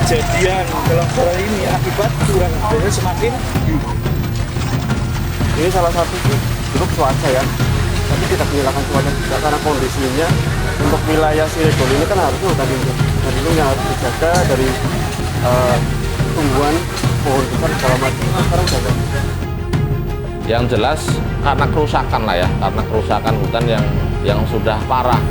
kejadian longsoran ini akibat curah hujannya semakin tinggi. Ini salah satu sih grup cuaca ya, tapi tidak menyalahkan cuaca juga karena kondisinya untuk wilayah Cirebon ini kan harusnya hutan lindung. Dan itu yang harus dijaga dari tumbuhan pohon besar segala macam. Sekarang jaga. Yang jelas karena kerusakan lah ya, karena kerusakan hutan yang sudah parah.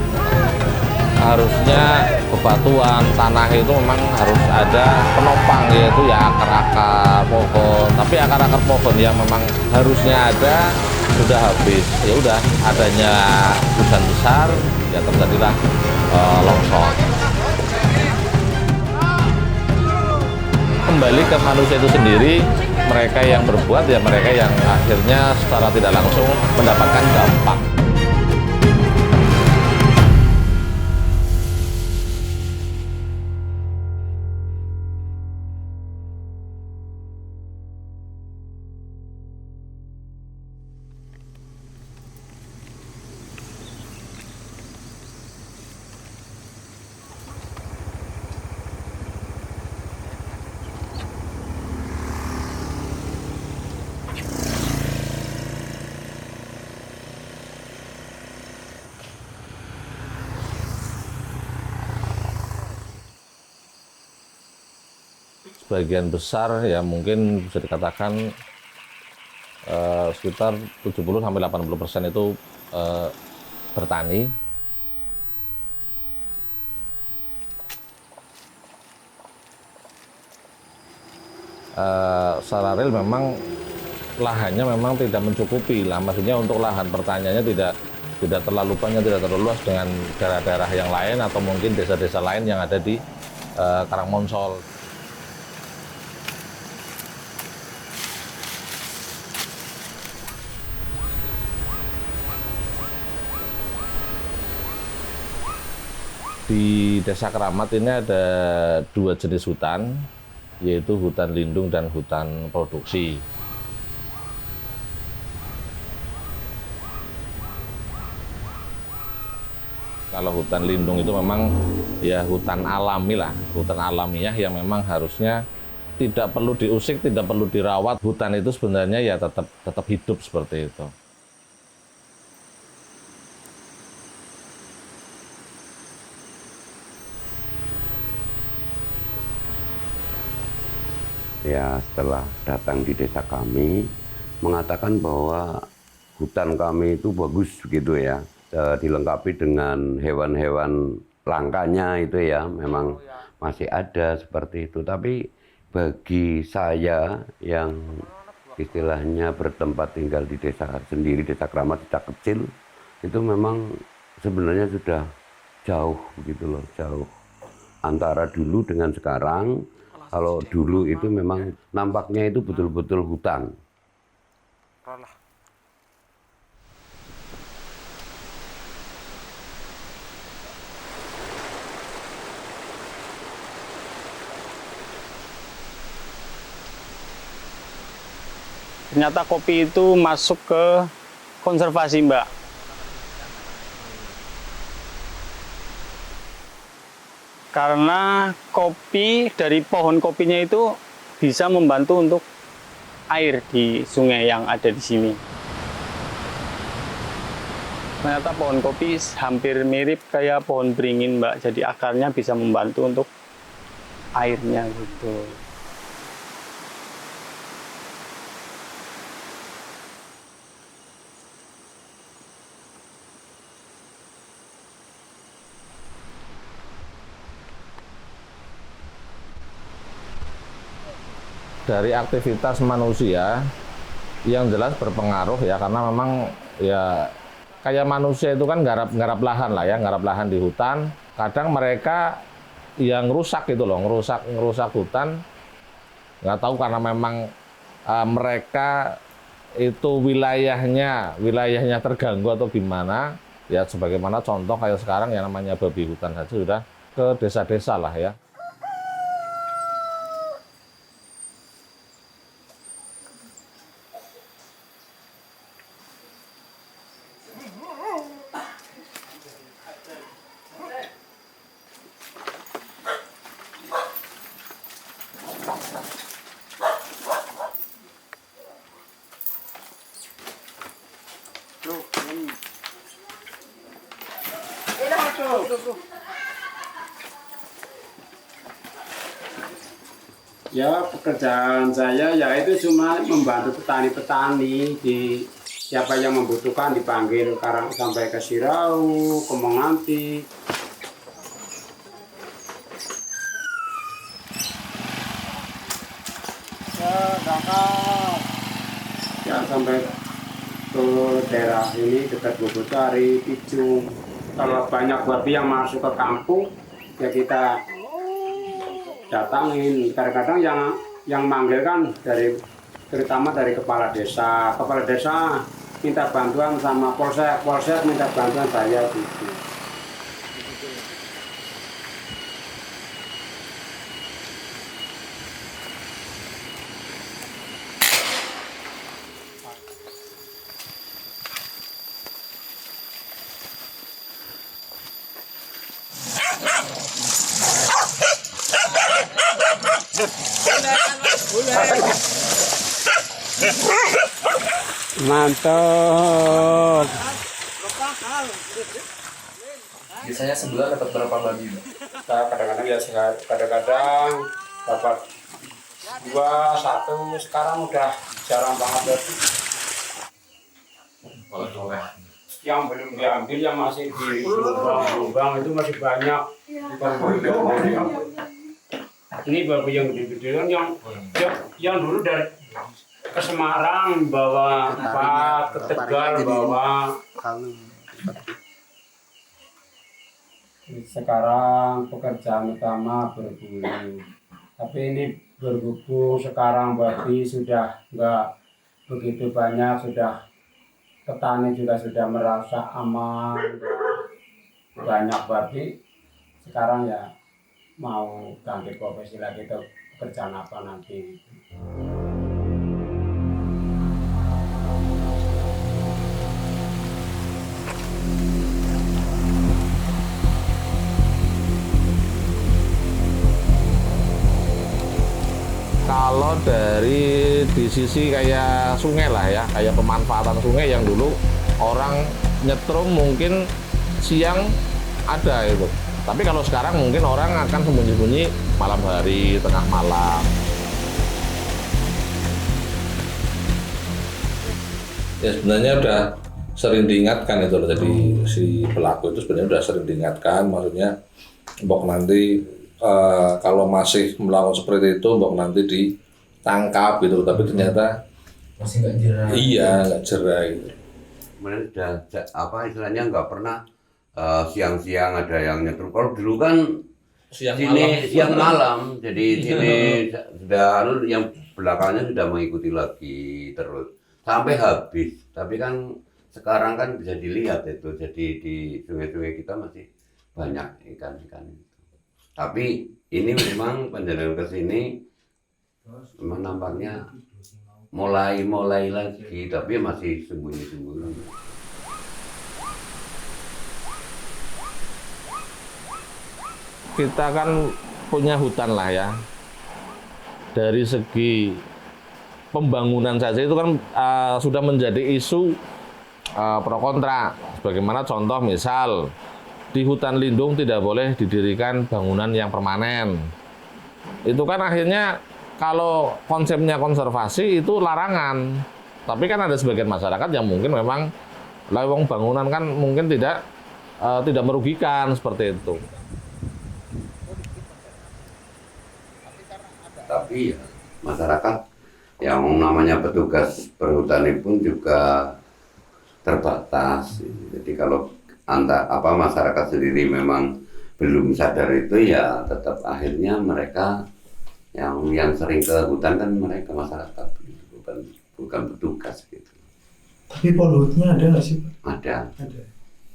Harusnya bebatuan tanah itu memang harus ada penopang, yaitu ya akar-akar pohon. Tapi akar-akar pohon yang memang harusnya ada sudah habis. Ya udah, adanya hujan besar ya terjadilah longsor. Kembali ke manusia itu sendiri, mereka yang berbuat ya mereka yang akhirnya secara tidak langsung mendapatkan dampak. Sebagian besar ya mungkin bisa dikatakan sekitar 70-80% itu bertani. Secara real memang lahannya memang tidak mencukupi lah, maksudnya untuk lahan pertaniannya tidak terlalu banyak, tidak terlalu luas dengan daerah-daerah yang lain atau mungkin desa-desa lain yang ada di Karangmonsol. Di Desa Keramat ini ada dua jenis hutan, yaitu hutan lindung dan hutan produksi. Kalau hutan lindung itu memang ya hutan alami lah, hutan alamiah yang memang harusnya tidak perlu diusik, tidak perlu dirawat. Hutan itu sebenarnya ya tetap hidup seperti itu. Ya, setelah datang di desa kami mengatakan bahwa hutan kami itu bagus begitu ya, dilengkapi dengan hewan-hewan langkanya itu ya, memang masih ada seperti itu. Tapi bagi saya yang istilahnya bertempat tinggal di desa sendiri, desa Keramat, desa kecil, itu memang sebenarnya sudah jauh begitu loh, jauh antara dulu dengan sekarang. Kalau dulu itu memang nampaknya itu betul-betul hutan. Ternyata kopi itu masuk ke konservasi, Mbak. Karena kopi dari pohon kopinya itu bisa membantu untuk air di sungai yang ada di sini. Ternyata pohon kopi hampir mirip kayak pohon beringin, Mbak. Jadi akarnya bisa membantu untuk airnya gitu. Dari aktivitas manusia yang jelas berpengaruh ya, karena memang ya kayak manusia itu kan garap lahan lah ya, garap lahan di hutan. Kadang mereka yang rusak gitu loh, ngerusak hutan, nggak tahu karena memang mereka itu wilayahnya terganggu atau gimana. Ya sebagaimana contoh kayak sekarang yang namanya babi hutan saja sudah ke desa-desa lah ya. Ya, pekerjaan saya ya itu cuma membantu petani-petani di siapa yang membutuhkan dipanggil karang sampai ke Sirau, ke Menganti. Ya sampai ke daerah ini dekat Bogosari, Picung. Kalau banyak babi yang masuk ke kampung, ya kita datangin. Kadang-kadang yang manggil kan terutama dari kepala desa. Kepala desa minta bantuan sama polsek, polsek minta bantuan saya gitu. Mantap. Biasanya sebulan dapat berapa babi, Mbak? Kadang-kadang ya kadang-kadang dapat 2, 1. Sekarang udah jarang banget. Yang belum diambil, yang masih di lubang-lubang itu masih banyak. Ini babi yang gede-gede kan yang dulu dari ke Semarang bawa 4, ke Tegal bawa. Sekarang pekerjaan utama berburu. Tapi ini berhubung sekarang babi sudah nggak begitu banyak, sudah petani juga sudah merasa aman, banyak babi. Sekarang ya mau ganti profesi lagi, ke pekerjaan apa nanti. Kalau dari di sisi kayak sungai lah ya, kayak pemanfaatan sungai yang dulu orang nyetrum mungkin siang ada itu. Tapi kalau sekarang mungkin orang akan sembunyi-sembunyi malam hari, tengah malam. Ya sebenarnya udah sering diingatkan itu, jadi si pelaku itu sebenarnya udah sering diingatkan, maksudnya mbok nanti kalau masih melakukan seperti itu mbok nanti ditangkap gitu, tapi ternyata Masih nggak jerah. iya nggak jerah gitu. Kemudian sudah apa istilahnya nggak pernah siang-siang ada yang nyetrum. Kalau dulu kan siang malam, jadi sini sudah yang belakangnya sudah mengikuti lagi terus sampai habis. Tapi kan sekarang kan bisa dilihat itu, jadi di sungai-sungai kita masih banyak ikan-ikan itu. Tapi ini memang penjalan ke sini memang nampaknya mulai lagi, tapi masih sembunyi-sembunyi. Kita kan punya hutan lah ya. Dari segi pembangunan saja itu kan sudah menjadi isu pro kontra. Bagaimana contoh misal di hutan lindung tidak boleh didirikan bangunan yang permanen. Itu kan akhirnya kalau konsepnya konservasi itu larangan. Tapi kan ada sebagian masyarakat yang mungkin memang lewong bangunan kan mungkin tidak merugikan seperti itu. Tapi ya, masyarakat yang namanya petugas perhutani pun juga terbatas. Jadi kalau masyarakat sendiri memang belum sadar itu, ya tetap akhirnya mereka yang sering ke hutan kan mereka masyarakat, bukan petugas gitu. Tapi polhutnya ada nggak sih, Pak? Ada. Ada.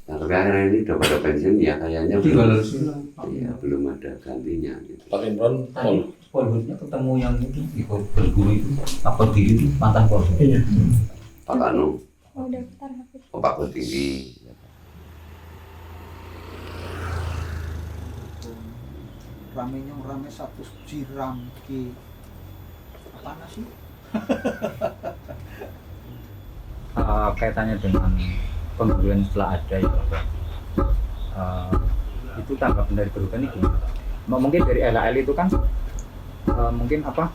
Nah, tapi akhirnya ini udah pada pensiun ya kayaknya belum ada gantinya gitu. Pak Imron, Polhutnya ketemu yang itu di berburu itu, Pak Kodiri itu mantan polhut. Iya. Pak Anu, Oh, daftar Hafiz. Pak Kodiri. Ramenya rame satu siram ki apa sih? Kaitannya dengan pemburuan setelah ada ya Pak. Itu tanggapan dari perhutani gimana? Mungkin dari LHL itu kan mungkin apa?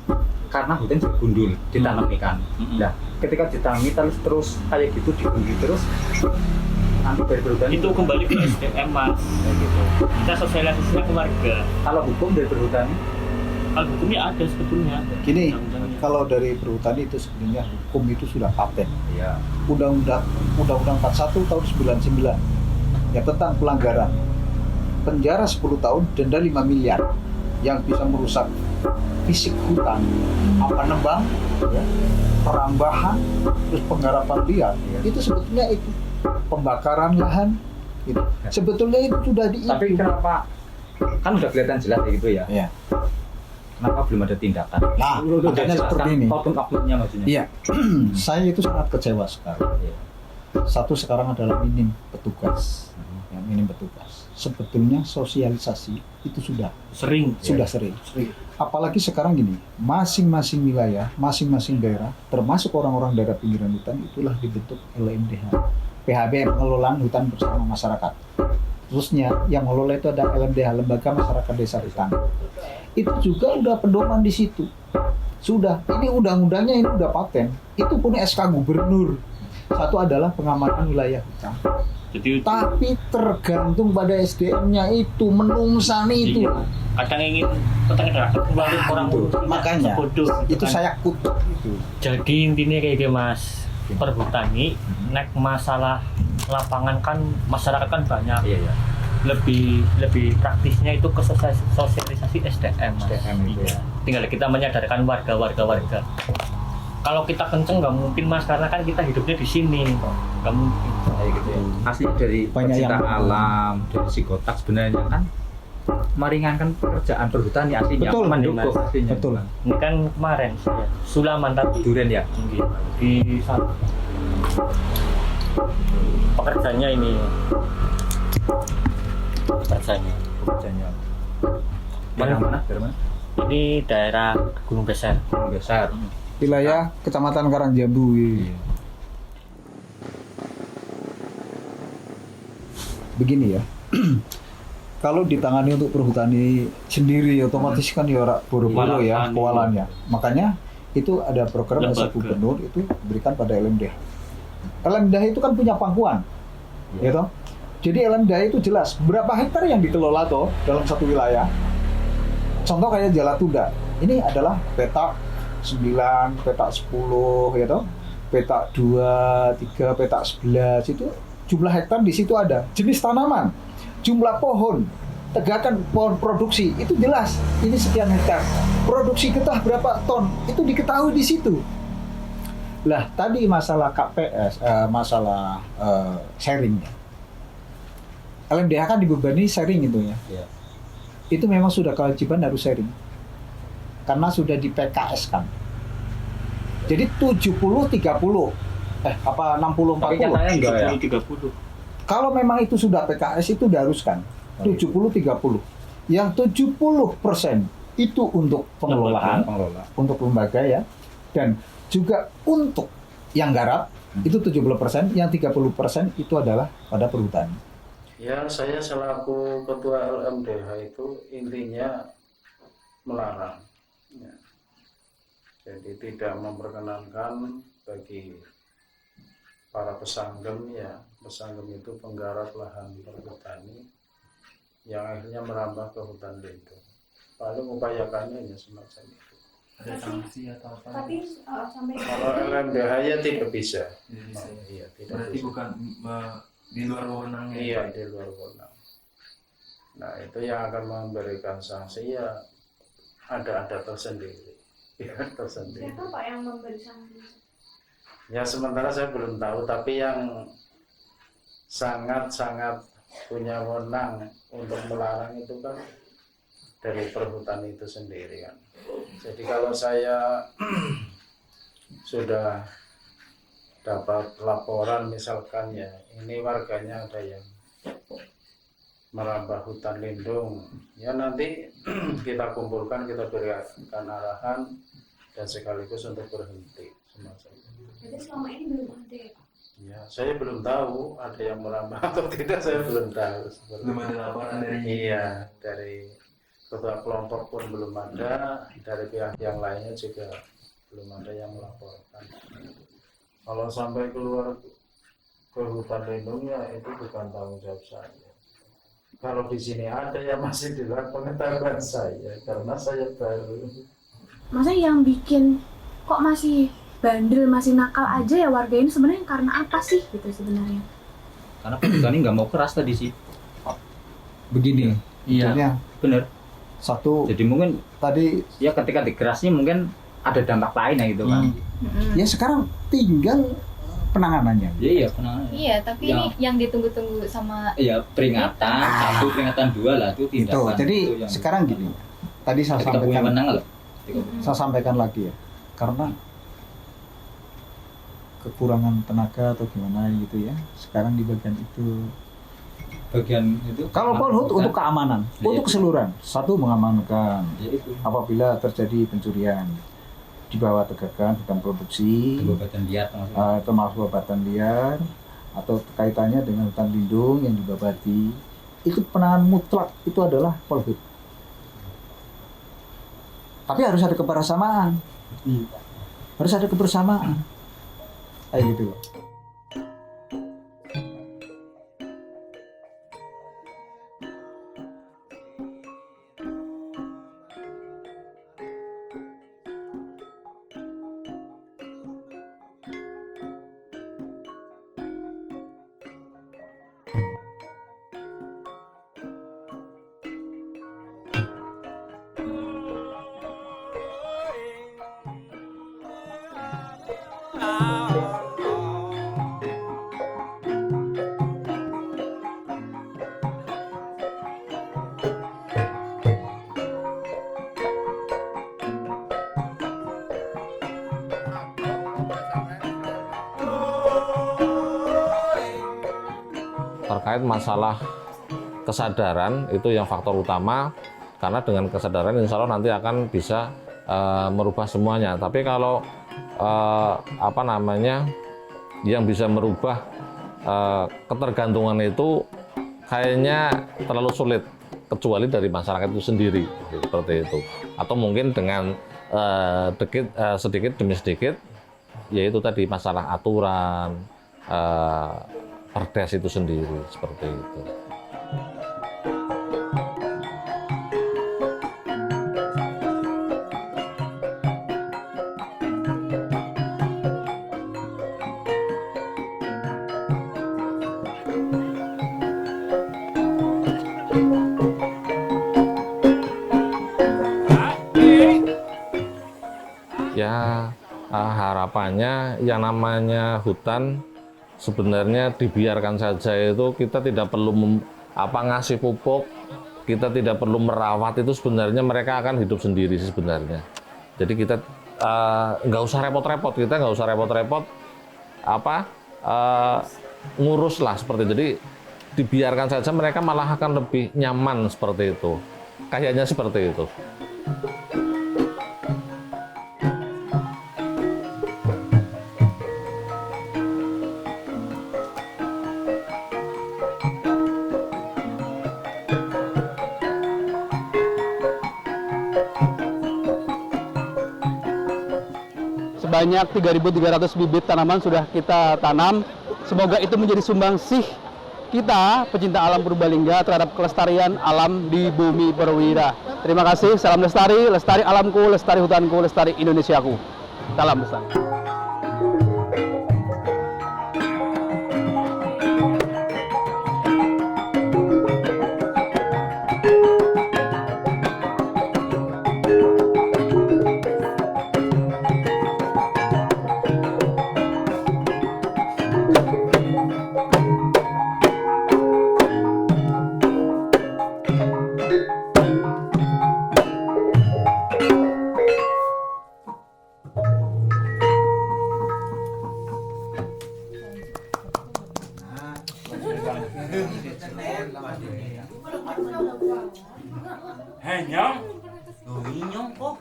Karena hutan gundul ditanami kan. Nah, ketika ditanami terus kayak gitu digundul terus nanti dari perhutani Itu kembali ke SDM mas. kayak gitu. Kita sosialisasinya ke warga. Kalau hukum dari perhutani Kalau hukumnya ada sebetulnya. Gini, Undang-undangnya. kalau dari perhutani itu sebenarnya hukum itu sudah paten. ya Undang-Undang 41 tahun 99 ya tentang pelanggaran penjara 10 tahun, denda 5 miliar yang bisa merusak fisik hutan, apa nebang, ya, perambahan, terus penggarapan liar. Itu sebetulnya itu pembakaran lahan. Gitu. Sebetulnya itu sudah tapi kenapa kan udah kelihatan jelas kayak gitu ya? Ya. Kenapa belum ada tindakan? Nah, Udah makanya jelaskan seperti ini. oknum-oknumnya maksudnya. Iya, saya itu sangat kecewa sekali. Iya. Satu sekarang adalah minim petugas, ya, minim petugas. Sebetulnya sosialisasi itu sudah Sering. sering. Apalagi sekarang gini, masing-masing wilayah, masing-masing daerah, termasuk orang-orang daerah pinggiran hutan itulah dibentuk LMDH, PHB pengelolaan hutan bersama masyarakat. Terusnya yang mengelola itu ada LMDH, Lembaga Masyarakat Desa Hutan. Itu juga udah pedoman di situ. Sudah, ini undang-undangnya ini udah paten. Itu punya SK Gubernur. Satu adalah pengamanan wilayah hutan. Jadi Tapi tergantung pada SDM-nya itu, menungsan itu. iya. Kadang ingin petani kembali orang Makanya bodoh. itu kan. saya kutuk itu. Jadi intinya kayak gitu mas. Perhutani nek masalah lapangan kan masyarakat kan banyak. Iya. Lebih praktisnya itu ke sosialisasi SDM mas. SDM itu ya. Tinggal kita menyadarkan warga. Kalau kita kenceng nggak mungkin mas, karena kan kita hidupnya di sini, nggak mungkin. Kayak gitu ya. Aslinya dari Banyak pecinta yang- alam, dari psikotak sebenarnya kan meringankan pekerjaan perhutani aslinya. Betul, mendukung Mas. aslinya. Betul. Ini kan kemarin saya Sulaman tadi Duren ya. di pekerjanya ini pekerjanya Dari mana? Dari mana? ini daerah Gunung Beser. Gunung Besar. Wilayah Kecamatan Karangjambu. Begini ya. Kalau ditangani untuk perhutani sendiri otomatis kan ya ora boro-boro ya Kewalahan. kewalannya. Makanya itu ada program Lembaga. desa gubernur itu diberikan pada LMDH. LMDH itu kan punya pangkuan. Ya toh? Jadi LMDH itu jelas berapa hektar yang dikelola toh dalam satu wilayah. Contoh kayak Jalatunda. Ini adalah petak 9, petak 10 ya toh. Petak 2, 3, petak 11 itu jumlah hektar di situ ada. Jenis tanaman, jumlah pohon, tegakan pohon produksi itu jelas. Ini sekian hektar. Produksi getah berapa ton itu diketahui di situ. Lah tadi masalah KPS, masalah sharing. LMDH kan dibebani sharing itu ya. Iya. Itu memang sudah kewajiban harus sharing. Karena sudah di PKS kan. Jadi 70-30. 60-40. Tapi katanya enggak ya. 30. Kalau memang itu sudah PKS itu diharuskan 70-30. Yang 70% itu untuk pengelolaan, Pengelola. untuk lembaga ya. Dan juga untuk yang garap itu 70%, yang 30% itu adalah pada perhutani. Ya, saya selaku ketua LMDH itu intinya melarang. Ya. Jadi tidak memperkenankan bagi para pesanggem ya, pesanggem itu penggarap lahan perhutani yang akhirnya merambah ke hutan lindung. Paling upayakannya ya semacam itu. Ada sanksi atau apa? Tapi sampai Kalau LMDH ya tidak bisa. Iya, tidak Berarti bisa. bukan di luar wewenangnya. Iya, di luar wewenang. Nah, itu yang akan memberikan sanksi ya ada tersendiri. Ya, tersendiri. siapa Pak yang memberi sanksi? Ya, sementara saya belum tahu, tapi yang sangat-sangat punya wewenang untuk melarang itu kan dari perhutani itu sendiri kan. Jadi kalau saya sudah dapat laporan misalkan ya ini warganya ada yang merambah hutan lindung, ya nanti kita kumpulkan, kita berikan arahan dan sekaligus untuk berhenti semacam itu. Jadi selama ini belum ada ya Pak? Ya, saya belum tahu ada yang merambah atau tidak, saya belum tahu. Belum ada laporan dari Iya, dari ketua kelompok pun belum ada, dari pihak yang lainnya juga belum ada yang melaporkan. Kalau sampai keluar ke hutan lindung ya itu bukan tanggung jawab saya. Kalau di sini ada ya masih di luar pengetahuan saya karena saya baru. Masa yang bikin kok masih bandel, masih nakal aja ya warga ini sebenarnya karena apa sih gitu sebenarnya? Karena petani nggak mau keras tadi sih. Begini, Iya. sebetulnya Bener. satu Jadi mungkin tadi ya ketika dikerasnya mungkin ada dampak lainnya gitu kan. ya sekarang tinggal penanganannya. Iya, penanganan. Iya, tapi Ya. ini yang ditunggu-tunggu sama Iya, peringatan, satu, peringatan dua lah itu Itu. tindakan. Jadi itu yang sekarang gini. Tadi saya ketika punya sampaikan, menang lah. saya sampaikan lagi ya. Karena kekurangan tenaga atau gimana gitu ya. Sekarang di bagian itu. Bagian itu. Kalau Polhut untuk keamanan, Ya, untuk itu. keseluruhan, satu mengamankan Ya itu. apabila terjadi pencurian di bawah tegakan hutan produksi, Pengobatan liar maksudnya. termasuk pengobatan liar atau kaitannya dengan hutan lindung yang dibabati, itu penanganan mutlak itu adalah Polhut. Tapi harus ada kebersamaan, harus ada kebersamaan, kayak gitu. Terkait masalah kesadaran itu yang faktor utama, karena dengan kesadaran insya Allah nanti akan bisa merubah semuanya. Tapi kalau yang bisa merubah ketergantungan itu kayaknya terlalu sulit, kecuali dari masyarakat itu sendiri seperti itu. Atau mungkin dengan sedikit demi sedikit, yaitu tadi masalah aturan, perdes itu sendiri seperti itu. Ya harapannya yang namanya hutan sebenarnya dibiarkan saja, itu kita tidak perlu ngasih pupuk, kita tidak perlu merawat, itu sebenarnya mereka akan hidup sendiri sebenarnya. Jadi kita nggak usah repot-repot, ngurus lah seperti itu. Jadi dibiarkan saja, mereka malah akan lebih nyaman seperti itu. Kayaknya seperti itu. Sebanyak 3.300 bibit tanaman sudah kita tanam. Semoga itu menjadi sumbangsih kita, pecinta alam Purbalingga, terhadap kelestarian alam di bumi Perwira. Terima kasih, salam lestari, lestari alamku, lestari hutanku, lestari Indonesiaku. Salam lestari. Hei, Nyong. Loh, Nyong kok